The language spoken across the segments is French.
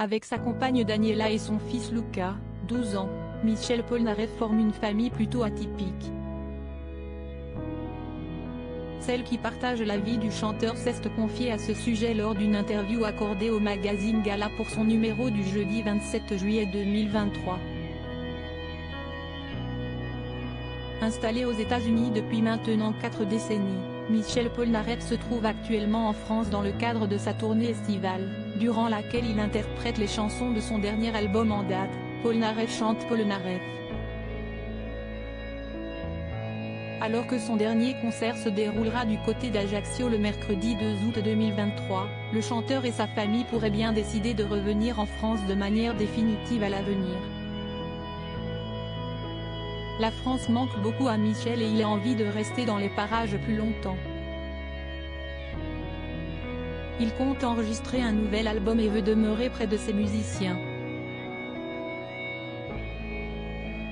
Avec sa compagne Daniela et son fils Luca, 12 ans, Michel Polnareff forme une famille plutôt atypique. Celle qui partage la vie du chanteur s'est confiée à ce sujet lors d'une interview accordée au magazine Gala pour son numéro du jeudi 27 juillet 2023. Installé aux États-Unis depuis maintenant 4 décennies, Michel Polnareff se trouve actuellement en France dans le cadre de sa tournée estivale, durant laquelle il interprète les chansons de son dernier album en date, Polnareff chante Polnareff. Alors que son dernier concert se déroulera du côté d'Ajaccio le mercredi 2 août 2023, le chanteur et sa famille pourraient bien décider de revenir en France de manière définitive à l'avenir. La France manque beaucoup à Michel et il a envie de rester dans les parages plus longtemps. Il compte enregistrer un nouvel album et veut demeurer près de ses musiciens.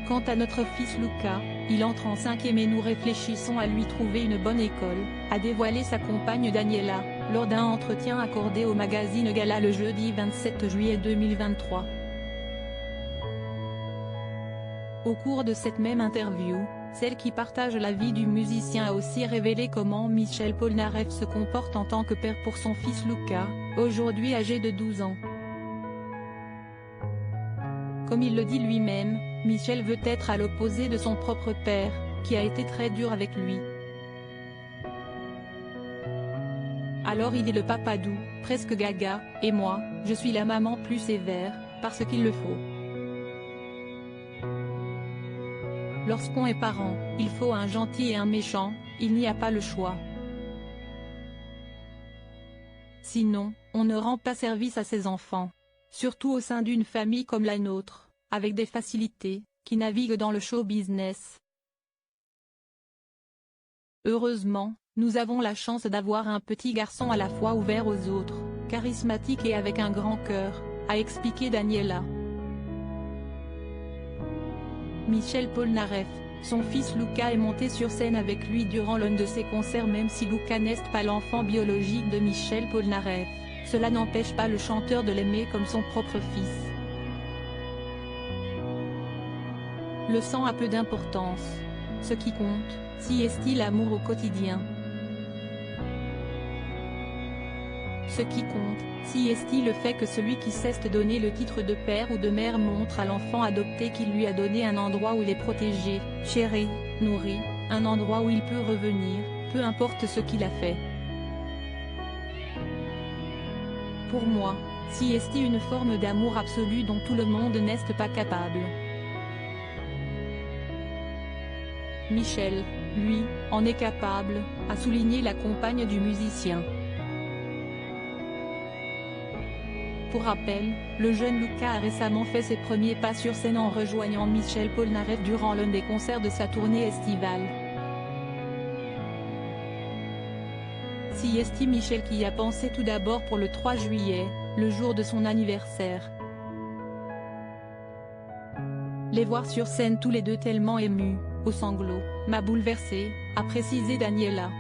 Quant à notre fils Luca, il entre en 5e et nous réfléchissons à lui trouver une bonne école, a dévoilé sa compagne Daniela, lors d'un entretien accordé au magazine Gala le jeudi 27 juillet 2023. Au cours de cette même interview, celle qui partage la vie du musicien a aussi révélé comment Michel Polnareff se comporte en tant que père pour son fils Luca, aujourd'hui âgé de 12 ans. Comme il le dit lui-même, Michel veut être à l'opposé de son propre père, qui a été très dur avec lui. Alors il est le papa doux, presque gaga, et moi, je suis la maman plus sévère, parce qu'il le faut. Lorsqu'on est parent, il faut un gentil et un méchant, il n'y a pas le choix. Sinon, on ne rend pas service à ses enfants. Surtout au sein d'une famille comme la nôtre, avec des facilités, qui naviguent dans le show business. Heureusement, nous avons la chance d'avoir un petit garçon à la fois ouvert aux autres, charismatique et avec un grand cœur, a expliqué Daniela. Michel Polnareff, son fils Luca est monté sur scène avec lui durant l'un de ses concerts. Même si Luca n'est pas l'enfant biologique de Michel Polnareff, cela n'empêche pas le chanteur de l'aimer comme son propre fils. Le sang a peu d'importance. Ce qui compte, c'est l'amour au quotidien. Ce qui compte, c'est le fait que celui qui cesse de donner le titre de père ou de mère montre à l'enfant adopté qu'il lui a donné un endroit où il est protégé, chéri, nourri, un endroit où il peut revenir, peu importe ce qu'il a fait. Pour moi, c'est une forme d'amour absolu dont tout le monde n'est pas capable. Michel, lui, en est capable, a souligné la compagne du musicien. Pour rappel, le jeune Luca a récemment fait ses premiers pas sur scène en rejoignant Michel Polnareff durant l'un des concerts de sa tournée estivale. C'est Michel qui y a pensé tout d'abord pour le 3 juillet, le jour de son anniversaire. Les voir sur scène tous les deux tellement émus, aux sanglots, m'a bouleversé, a précisé Daniela.